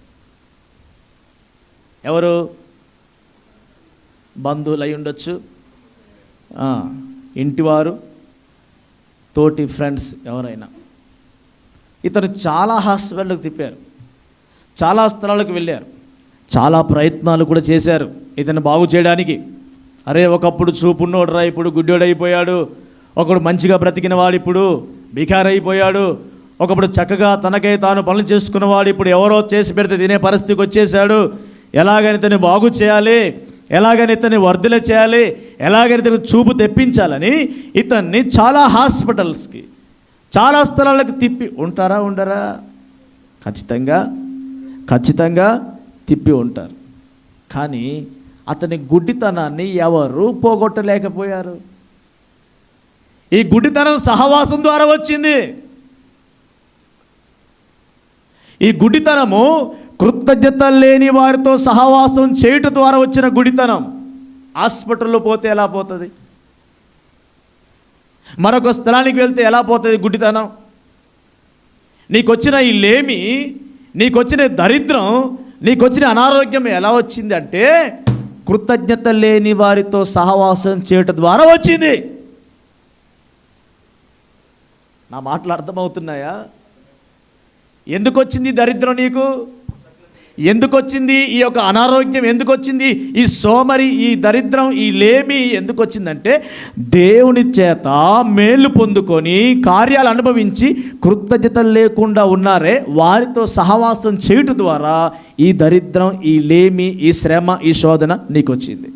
Speaker 1: ఎవరు? బంధువులు అయి ఉండొచ్చు, ఇంటివారు, తోటి ఫ్రెండ్స్ ఎవరైనా. ఇతను చాలా హాస్పిటల్కి తిప్పారు, చాలా స్థలాలకు వెళ్ళారు, చాలా ప్రయత్నాలు కూడా చేశారు ఇతను బాగు చేయడానికి. అరే ఒకప్పుడు చూపున్నోడురా, ఇప్పుడు గుడ్డోడైపోయాడు. ఒకడు మంచిగా బ్రతికిన వాడు ఇప్పుడు బికారైపోయాడు. ఒకప్పుడు చక్కగా తనకై తాను పనులు చేసుకున్నవాడు ఇప్పుడు ఎవరో చేసి పెడితే తినే పరిస్థితికి వచ్చేసాడు. ఎలాగని ఇతన్ని బాగు చేయాలి, ఎలాగని ఇతన్ని వర్ధులే చేయాలి, ఎలాగని ఇతను చూపు తెప్పించాలని ఇతన్ని చాలా హాస్పిటల్స్కి, చాలా స్థలాలకు తిప్పి ఉంటారా ఉండరా? ఖచ్చితంగా ఖచ్చితంగా తిప్పి ఉంటారు. కానీ అతని గుడ్డితనాన్ని ఎవరు పోగొట్టలేకపోయారు. ఈ గుడ్డితనం సహవాసం ద్వారా వచ్చింది. ఈ గుడ్డితనము కృతజ్ఞత లేని వారితో సహవాసం చేయటం ద్వారా వచ్చిన గుడితనం. హాస్పిటల్లో పోతే ఎలా పోతుంది? మరొక స్థలానికి వెళ్తే ఎలా పోతుంది గుడ్డితనం? నీకొచ్చిన ఈ లేమి, నీకొచ్చిన దరిద్రం, నీకొచ్చిన అనారోగ్యం ఎలా వచ్చింది అంటే కృతజ్ఞత లేని వారితో సహవాసం చేయటం ద్వారా వచ్చింది. నా మాటలు అర్థమవుతున్నాయా? ఎందుకు వచ్చింది దరిద్రం నీకు? ఎందుకు వచ్చింది ఈ యొక్క అనారోగ్యం? ఎందుకు వచ్చింది ఈ సోమరి, ఈ దరిద్రం, ఈ లేమి ఎందుకు వచ్చిందంటే దేవుని చేత మేలు పొందుకొని కార్యాలు అనుభవించి కృతజ్ఞత లేకుండా ఉన్నారే వారితో సహవాసం చేయటం ద్వారా ఈ దరిద్రం, ఈ లేమి, ఈ శ్రమ, ఈ శోధన నీకు వచ్చింది.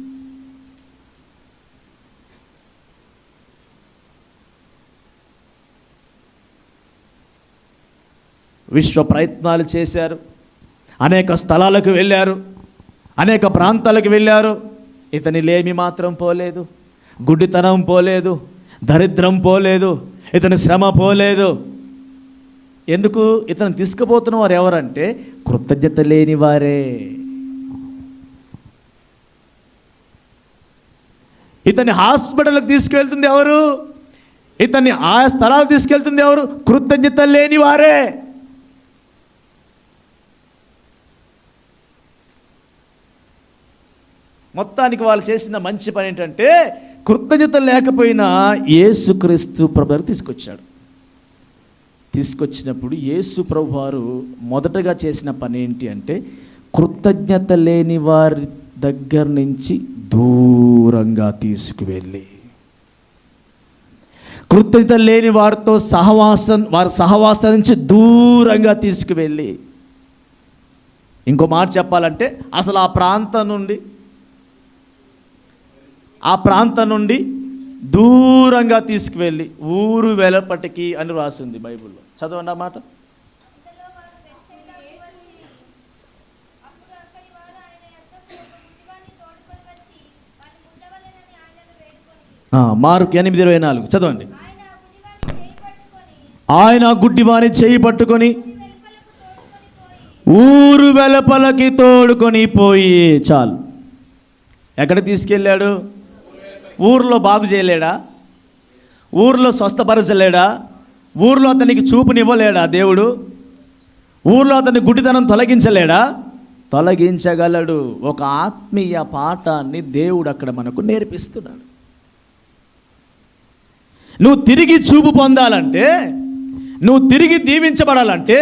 Speaker 1: విశ్వ ప్రయత్నాలు చేశారు, అనేక స్థలాలకు వెళ్ళారు, అనేక ప్రాంతాలకు వెళ్ళారు. ఇతని లేమి మాత్రం పోలేదు, గుడ్డితనం పోలేదు, దరిద్రం పోలేదు, ఇతని శ్రమ పోలేదు. ఎందుకు? ఇతను తీసుకుపోతున్న వారు ఎవరంటే కృతజ్ఞత లేని వారే. ఇతన్ని హాస్పిటల్కి తీసుకువెళ్తుంది ఎవరు? ఇతన్ని ఆ స్థలాలకు తీసుకెళ్తుంది ఎవరు? కృతజ్ఞత లేని వారే. మొత్తానికి వాళ్ళు చేసిన మంచి పని ఏంటంటే కృతజ్ఞత లేకపోయినా యేసుక్రీస్తు ప్రభువారు తీసుకొచ్చాడు. తీసుకొచ్చినప్పుడు యేసు ప్రభువారు మొదటగా చేసిన పని ఏంటి అంటే కృతజ్ఞత లేని వారి దగ్గర నుంచి దూరంగా తీసుకువెళ్ళి కృతజ్ఞత లేని వారితో వారి సహవాసం నుంచి దూరంగా తీసుకువెళ్ళి, ఇంకో మాట చెప్పాలంటే అసలు ఆ ప్రాంతం నుండి దూరంగా తీసుకువెళ్ళి ఊరు వెలపటికి అని రాసింది బైబిల్లో. చదవండి ఆ మాట. మార్కు 8:24 చదవండి. ఆయన గుడ్డివాని చేయి పట్టుకొని ఊరు వెలపలకి తోడుకొని పోయి. చాలు. ఎక్కడ తీసుకెళ్ళాడు? ఊర్లో బాగు చేయలేడా? ఊర్లో స్వస్థపరచలేడా? ఊర్లో అతనికి చూపునివ్వలేడా దేవుడు? ఊర్లో అతని గుడ్డితనం తొలగించలేడా? తొలగించగలడు. ఒక ఆత్మీయ పాఠాన్ని దేవుడు అక్కడ మనకు నేర్పిస్తున్నాడు. నువ్వు తిరిగి చూపు పొందాలంటే, నువ్వు తిరిగి దీవించబడాలంటే,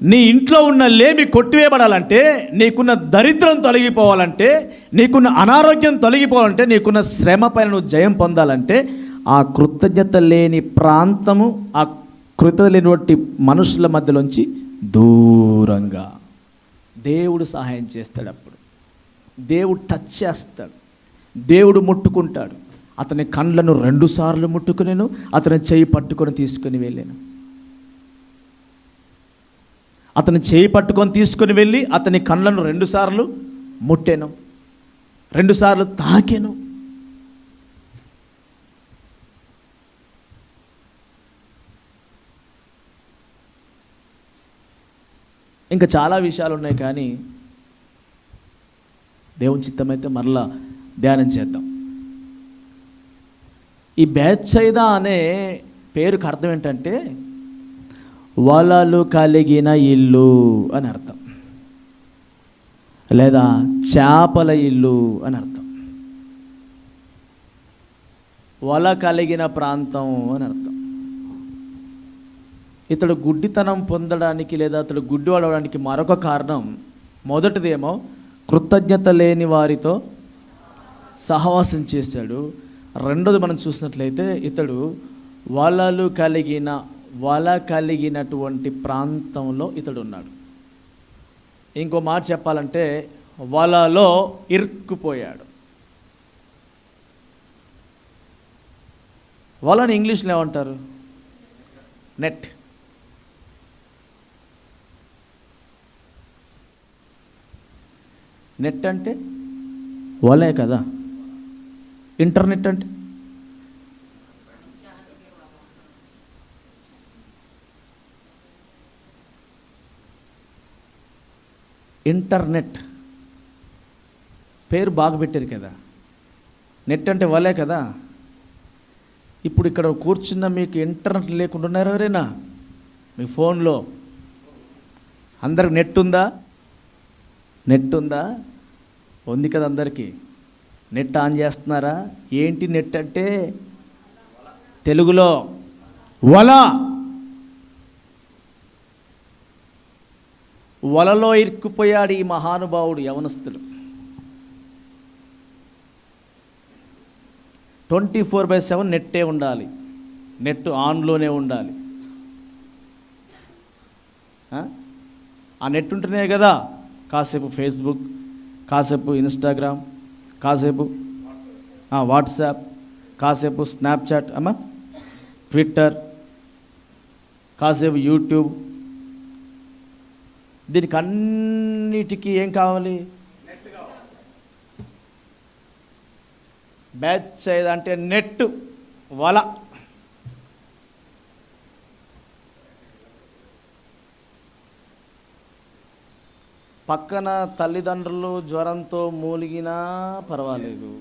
Speaker 1: నీ ఇంట్లో ఉన్న లేమి కొట్టివేయబడాలంటే, నీకున్న దరిద్రం తొలగిపోవాలంటే, నీకున్న అనారోగ్యం తొలగిపోవాలంటే, నీకున్న శ్రమ పైన నువ్వు జయం పొందాలంటే ఆ కృతజ్ఞత లేని ప్రాంతము, ఆ కృతజ్ఞత లేనివంటి మనుషుల మధ్యలోంచి దూరంగా దేవుడు సహాయం చేస్తాడు. అప్పుడు దేవుడు టచ్ చేస్తాడు, దేవుడు ముట్టుకుంటాడు. అతని కండ్లను 2 సార్లు ముట్టుకునేను, అతని చేయి పట్టుకొని తీసుకుని వెళ్ళాను. అతని చేయి పట్టుకొని తీసుకుని వెళ్ళి అతని కళ్ళను 2 సార్లు ముట్టాను, 2 సార్లు తాకాను. ఇంకా చాలా విషయాలు ఉన్నాయి, కానీ దేవుని చిత్తమైతే మరలా ధ్యానం చేద్దాం. ఈ బేత్సైదా అనే పేరుకు అర్థం ఏంటంటే వలలు కలిగిన ఇల్లు అని అర్థం, లేదా చేపల ఇల్లు అని అర్థం. వల కలిగిన ప్రాంతం అని అర్థం. ఇతడు గుడ్డితనం పొందడానికి లేదా అతడు గుడ్డివాడవడానికి మరొక కారణం, మొదటిదేమో కృతజ్ఞత లేని వారితో సహవాసం చేశాడు. రెండోది మనం చూసినట్లయితే ఇతడు వల కలిగినటువంటి ప్రాంతంలో ఇతడు ఉన్నాడు. ఇంకో మాట చెప్పాలంటే వలలో ఇరుక్కుపోయాడు. వలని ఇంగ్లీష్లో ఏమంటారు? నెట్. నెట్ అంటే వలే కదా. ఇంటర్నెట్ అంటే ఇంటర్నెట్ పేరు బాగా పెట్టారు కదా. నెట్ అంటే వలే కదా. ఇప్పుడు ఇక్కడ కూర్చున్న మీకు ఇంటర్నెట్ లేకుండా ఉన్నారు ఎవరైనా? మీ ఫోన్లో అందరికి నెట్ ఉందా? నెట్ ఉందా? ఉంది కదా అందరికీ. నెట్ ఆన్ చేస్తున్నారా? ఏంటి నెట్ అంటే? తెలుగులో వల. వలలో ఇరుక్కుపోయాడు ఈ మహానుభావుడు. యవనస్తుడు 24/7 నెట్టే ఉండాలి. నెట్ ఆన్లోనే ఉండాలి. ఆ నెట్ ఉంటేనే కదా కాసేపు ఫేస్బుక్, కాసేపు ఇన్స్టాగ్రామ్, కాసేపు వాట్సాప్, కాసేపు స్నాప్చాట్, ట్విట్టర్, కాసేపు యూట్యూబ్. దీనికి అన్నిటికీ ఏం కావాలి? బ్యాచ్ అంటే నెట్, వల. పక్కన తల్లిదండ్రులు జ్వరంతో మూలిగినా పర్వాలేదు,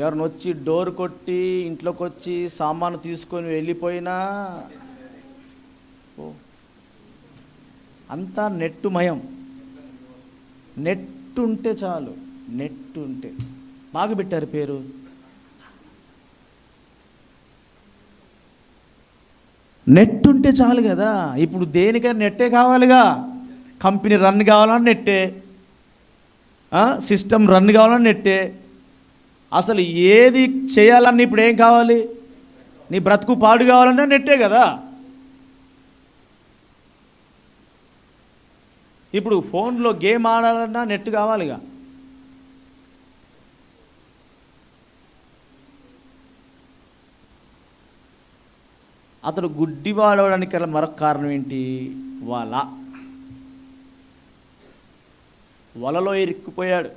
Speaker 1: ఎవరిని వచ్చి డోర్ కొట్టి ఇంట్లోకి వచ్చి సామాను తీసుకొని వెళ్ళిపోయినా అంతా నెట్టుమయం. నెట్ ఉంటే చాలు. నెట్ ఉంటే బాగా పెట్టారు పేరు. నెట్ ఉంటే చాలు కదా. ఇప్పుడు దేనికైనా నెట్టే కావాలిగా. కంపెనీ రన్ కావాలన్నా నెట్టే, సిస్టమ్ రన్ కావాలన్నా నెట్టే. అసలు ఏది చేయాలన్నా ఇప్పుడు ఏం కావాలి? నీ బ్రతుకు పాడు కావాలన్నా నెట్టే కదా. ఇప్పుడు ఫోన్లో గేమ్ ఆడాలన్నా నెట్ కావాలిగా. అతడు గుడ్డివాడవడానికి మరొక కారణం ఏంటి? వలలో ఇరుక్కుపోయాడు.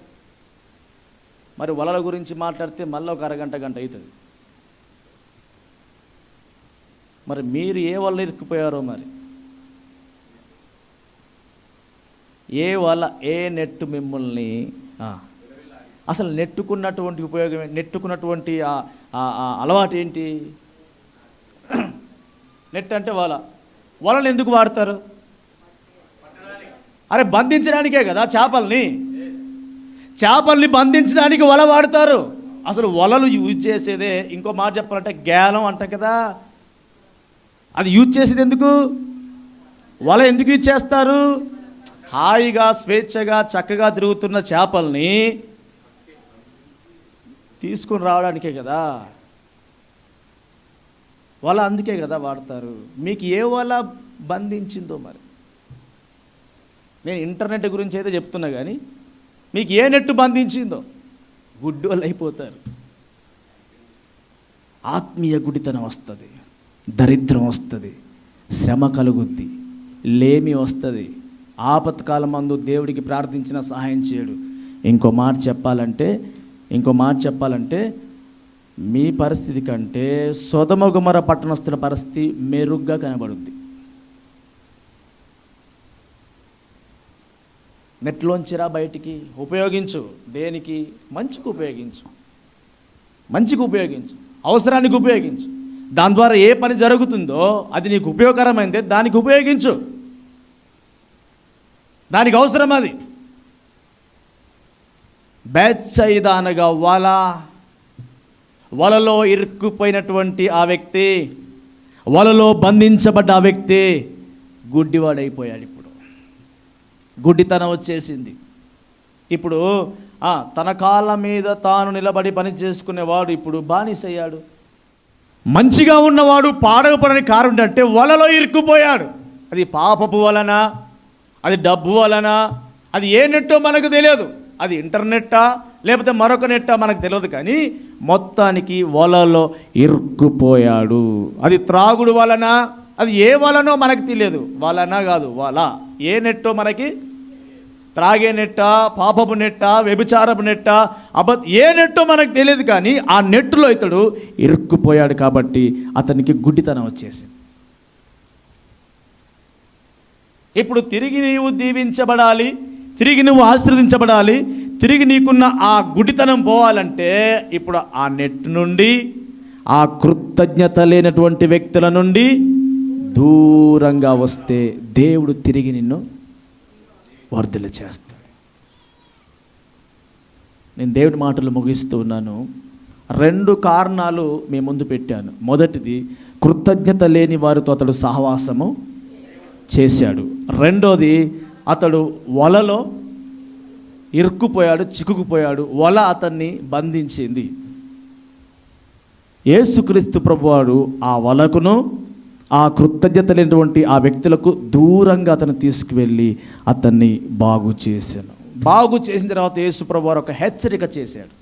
Speaker 1: మరి వలల గురించి మాట్లాడితే మళ్ళీ ఒక అరగంట గంట అవుతుంది. మరి మీరు ఏ వల ఇరుక్కుపోయారో? మరి ఏ వల, ఏ నెట్టు మిమ్మల్ని అసలు నెట్టుకున్నటువంటి ఉపయోగం, నెట్టుకున్నటువంటి అలవాటు ఏంటి? నెట్ అంటే వల. వలను ఎందుకు వాడతారు? అరే బంధించడానికే కదా. చేపల్ని బంధించడానికి వల వాడతారు. అసలు వలలు యూజ్ చేసేదే, ఇంకో మాట చెప్పాలంటే గేలం అంట కదా. అది యూజ్ చేసేది ఎందుకు? వల ఎందుకు యూజ్ చేస్తారు? హాయిగా స్వేచ్ఛగా చక్కగా తిరుగుతున్న చేపల్ని తీసుకొని రావడానికే కదా వల. అందుకే కదా వాడతారు. మీకు ఏ వల బంధించిందో మరి. నేను ఇంటర్నెట్ గురించి అయితే చెప్తున్నా కానీ మీకు ఏ నెట్టు బంధించిందో? గుడ్డి వాళ్ళు అయిపోతారు. ఆత్మీయ గుడితనం వస్తుంది, దరిద్రం వస్తుంది, శ్రమ కలుగుద్ది, లేమి వస్తుంది. ఆపత్కాలం మందు దేవుడికి ప్రార్థించిన సహాయం చేయడు. ఇంకో మాట చెప్పాలంటే మీ పరిస్థితి కంటే సొదొమ గొమొర పట్టణస్తుల పరిస్థితి మెరుగ్గా కనబడుద్ది. నెట్లోంచిరా బయటికి ఉపయోగించు. దేనికి? మంచికి ఉపయోగించు, అవసరానికి ఉపయోగించు. దాని ద్వారా ఏ పని జరుగుతుందో అది నీకు ఉపయోగకరమైందే దానికి ఉపయోగించు. దానికి అవసరం అది. బేత్సయిదా అనగా వలలో ఇరుక్కుపోయినటువంటి ఆ వ్యక్తి, వలలో బంధించబడ్డ ఆ వ్యక్తి గుడ్డివాడైపోయాడు. ఇప్పుడు గుడ్డితనం వచ్చేసింది. ఇప్పుడు తన కాళ్ళ మీద తాను నిలబడి పని చేసుకునేవాడు ఇప్పుడు బానిసయ్యాడు. మంచిగా ఉన్నవాడు పాడవపడని కారణం అంటే వలలో ఇరుక్కుపోయాడు. అది పాపపు వలన, అది డబ్బు వలన, అది ఏ నెట్టో మనకు తెలియదు. అది ఇంటర్నెట్టా లేకపోతే మరొక నెట్టా మనకు తెలియదు. కానీ మొత్తానికి వలలో ఇరుక్కుపోయాడు. అది త్రాగుడు వలన, అది ఏ వలనో మనకు తెలియదు. వలన కాదు, వల. ఏ నెట్టో మనకి త్రాగే నెట్ట, పాపపు నెట్ట, వ్యభిచారపు నెట్ట, ఏ నెట్టో మనకు తెలియదు, కానీ ఆ నెట్టులో ఇతడు ఇరుక్కుపోయాడు కాబట్టి అతనికి గుడ్డితనం వచ్చేసింది. ఇప్పుడు తిరిగి నీవు దీవించబడాలి, తిరిగి నువ్వు ఆశీర్వదించబడాలి, తిరిగి నీకున్న ఆ గుడ్డితనం పోవాలంటే ఇప్పుడు ఆ నెట్ నుండి, ఆ కృతజ్ఞత లేనటువంటి వ్యక్తుల నుండి దూరంగా వస్తే దేవుడు తిరిగి నిన్ను వర్ధిల్ల చేస్తాడు. నేను దేవుడి మాటలు ముగిస్తూ ఉన్నాను. 2 కారణాలు మీ ముందు పెట్టాను. మొదటిది, కృతజ్ఞత లేని వారితో అతడు సహవాసము చేశాడు. రెండోది, అతడు వలలో ఇరుక్కుపోయాడు, చిక్కుకుపోయాడు. వల అతన్ని బంధించింది. యేసుక్రీస్తు ప్రభువాడు ఆ వలకును, ఆ కృతజ్ఞత లేనటువంటి ఆ వ్యక్తులకు దూరంగా అతను తీసుకువెళ్ళి అతన్ని బాగు చేశాను. బాగు చేసిన తర్వాత యేసు ప్రభువారు ఒక హెచ్చరిక చేశాడు.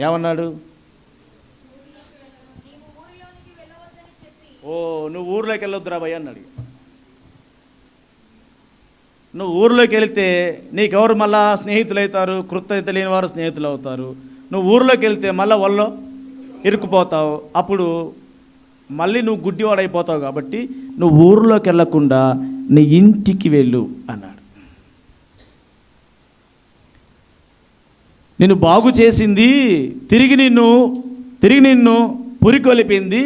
Speaker 1: ఏమన్నాడు? నువ్వు ఊర్లోకి వెళ్ళొద్దురా భయ్య అన్నాడు. నువ్వు ఊర్లోకి వెళితే నీకెవరు మళ్ళా స్నేహితులు అవుతారు? కృతజ్ఞత లేని వారు స్నేహితులు అవుతారు. నువ్వు ఊర్లోకి వెళ్తే మళ్ళీ వాళ్ళలో ఇరుక్కుపోతావు. అప్పుడు మళ్ళీ నువ్వు గుడ్డివాడైపోతావు. కాబట్టి నువ్వు ఊర్లోకి వెళ్ళకుండా నీ ఇంటికి వెళ్ళు అన్నాడు. నిన్ను బాగు చేసింది, తిరిగి నిన్ను పురికొలిపింది,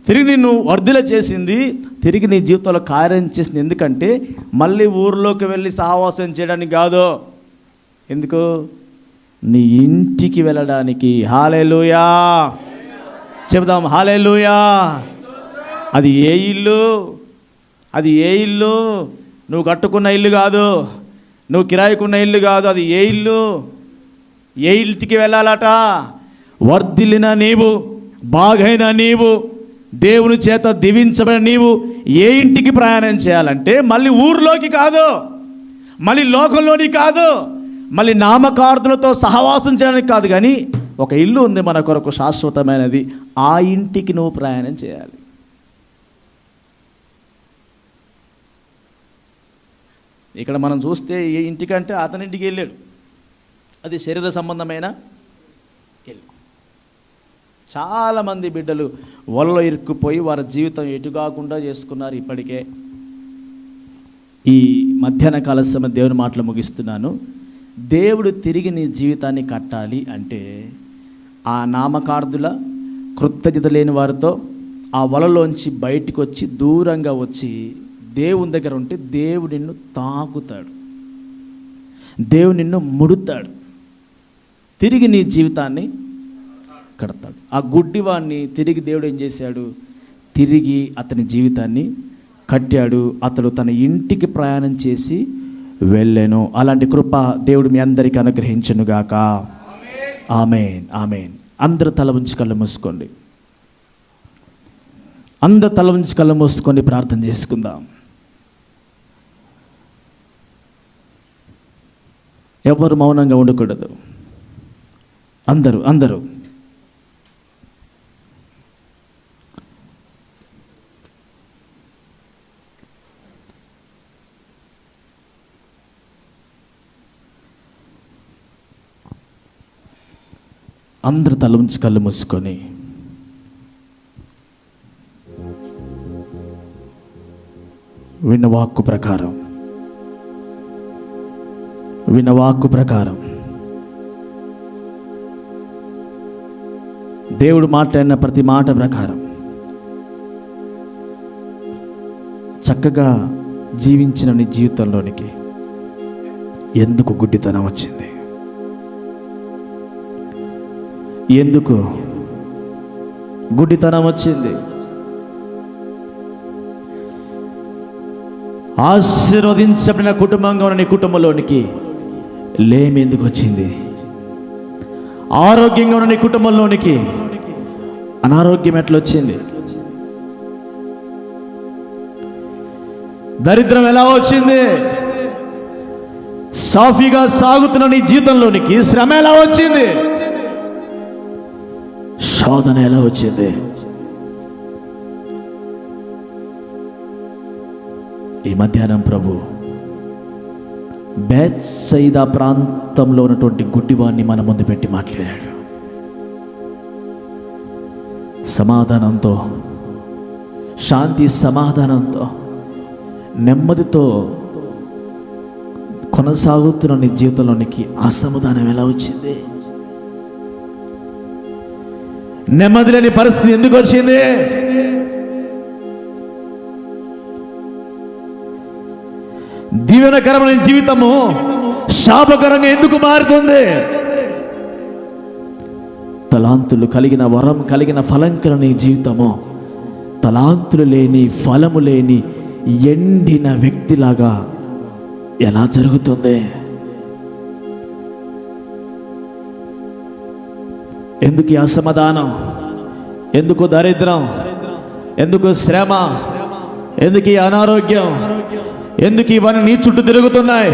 Speaker 1: తిరిగి నిన్ను వర్ధిల్ల చేసింది, తిరిగి నీ జీవితంలో కార్యం చేసింది. ఎందుకంటే మళ్ళీ ఊర్లోకి వెళ్ళి సహవాసం చేయడానికి కాదు. ఎందుకు? నీ ఇంటికి వెళ్ళడానికి. హల్లెలూయా చెబుదాం, హల్లెలూయా. అది ఏ ఇల్లు? అది ఏ ఇల్లు? నువ్వు కట్టుకున్న ఇల్లు కాదు, నువ్వు కిరాయికున్న ఇల్లు కాదు. అది ఏ ఇల్లు? ఏ ఇంటికి వెళ్ళాలట? వర్ధిల్లిన నీవు, బాగైన నీవు, దేవుని చేత దీవించబడిన నీవు ఏ ఇంటికి ప్రయాణం చేయాలంటే మళ్ళీ ఊర్లోకి కాదు, మళ్ళీ లోకంలోని కాదు, మళ్ళీ నామకార్థులతో సహవాసం చేయడానికి కాదు, కానీ ఒక ఇల్లు ఉంది మన కొరకు శాశ్వతమైనది. ఆ ఇంటికి నువ్వు ప్రయాణం చేయాలి. ఇక్కడ మనం చూస్తే ఏ ఇంటికంటే అతనింటికి వెళ్ళాడు. అది శరీర సంబంధమైన ఇల్లు. చాలామంది బిడ్డలు వలలో ఇరుక్కుపోయి వారి జీవితం ఎటుకాకుండా చేసుకున్నారు. ఇప్పటికే ఈ మధ్యాహ్న కాల సమయం దేవుని మాటలు ముగిస్తున్నాను. దేవుడు తిరిగి నీ జీవితాన్ని కట్టాలి అంటే ఆ నామకార్థుల, కృతజ్ఞత లేని వారితో ఆ వలలోంచి బయటికి వచ్చి దూరంగా వచ్చి దేవుని దగ్గర ఉంటే దేవుడు నిన్ను తాకుతాడు, దేవుడు నిన్ను ముడుతాడు, తిరిగి నీ జీవితాన్ని కడతాడు. ఆ గుడ్డివాడిని తిరిగి దేవుడు ఏం చేశాడు? తిరిగి అతని జీవితాన్ని కట్టాడు. అతడు తన ఇంటికి ప్రయాణం చేసి వెళ్ళాను. అలాంటి కృప దేవుడు మీ అందరికీ అనుగ్రహించునుగాక. ఆమేన్, ఆమేన్. అందరూ తల ఉంచి కళ్ళు మూసుకోండి. అందరూ తల ఉంచి కళ్ళు మూసుకొని ప్రార్థన చేసుకుందాం. ఎవరు మౌనంగా ఉండకూడదు. అందరూ అందరూ తల ఉంచి కళ్ళు మూసుకొని విన్న వాక్కు ప్రకారం దేవుడు మాట్లాడిన ప్రతి మాట ప్రకారం చక్కగా జీవించిన నీ జీవితంలోనికి ఎందుకు గుడ్డితనం వచ్చింది? ఎందుకు గుడ్డితనం వచ్చింది? ఆశీర్వదించబడిన కుటుంబంగా ఉన్న నీ కుటుంబంలోనికి లేమి ఎందుకు వచ్చింది? ఆరోగ్యంగా ఉన్న నీ కుటుంబంలోనికి అనారోగ్యం ఎట్లా వచ్చింది? దరిద్రం ఎలా వచ్చింది? సాఫీగా సాగుతున్న నీ జీవితంలోనికి శ్రమ ఎలా వచ్చింది? శోధన ఎలా వచ్చింది? ఈ మధ్యాహ్నం ప్రభు బేత్సయిదా ప్రాంతంలో ఉన్నటువంటి గుడ్డివాడిని మన ముందు పెట్టి మాట్లాడాడు. సమాధానంతో, శాంతి సమాధానంతో, నెమ్మదితో కొనసాగుతున్న నీ జీవితంలోనికి అసమాధానం ఎలా వచ్చింది? నెమ్మది లేని పరిస్థితి ఎందుకు వచ్చింది? దీవెనకరమైన జీవితము శాపకరంగా ఎందుకు మారుతుంది? తలాంతులు కలిగిన, వరం కలిగిన, ఫలం కలిగిన జీవితము తలాంతులు లేని, ఫలము లేని ఎండిన వ్యక్తిలాగా ఎలా జరుగుతుంది? ఎందుకు ఈ అసమాధానం? ఎందుకు దరిద్రం? ఎందుకు శ్రమ? ఎందుకు ఈ అనారోగ్యం? ఎందుకు ఇవన్నీ నీ చుట్టూ తిరుగుతున్నాయి?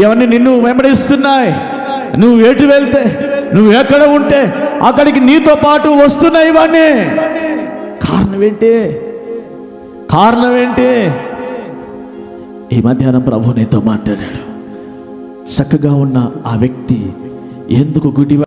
Speaker 1: ఇవన్నీ నిన్ను వెంబడిస్తున్నాయి. నువ్వు ఎటు వెళ్తే, నువ్వు ఎక్కడ ఉంటే అక్కడికి నీతో పాటు వస్తున్నాయి ఇవన్నీ. కారణం ఏంటి? కారణం ఏంటి? ఈ మధ్యాహ్నం ప్రభు నీతో మాట్లాడాడు. చక్కగా ఉన్న ఆ వ్యక్తి ఎందుకు గుడ్డివాడు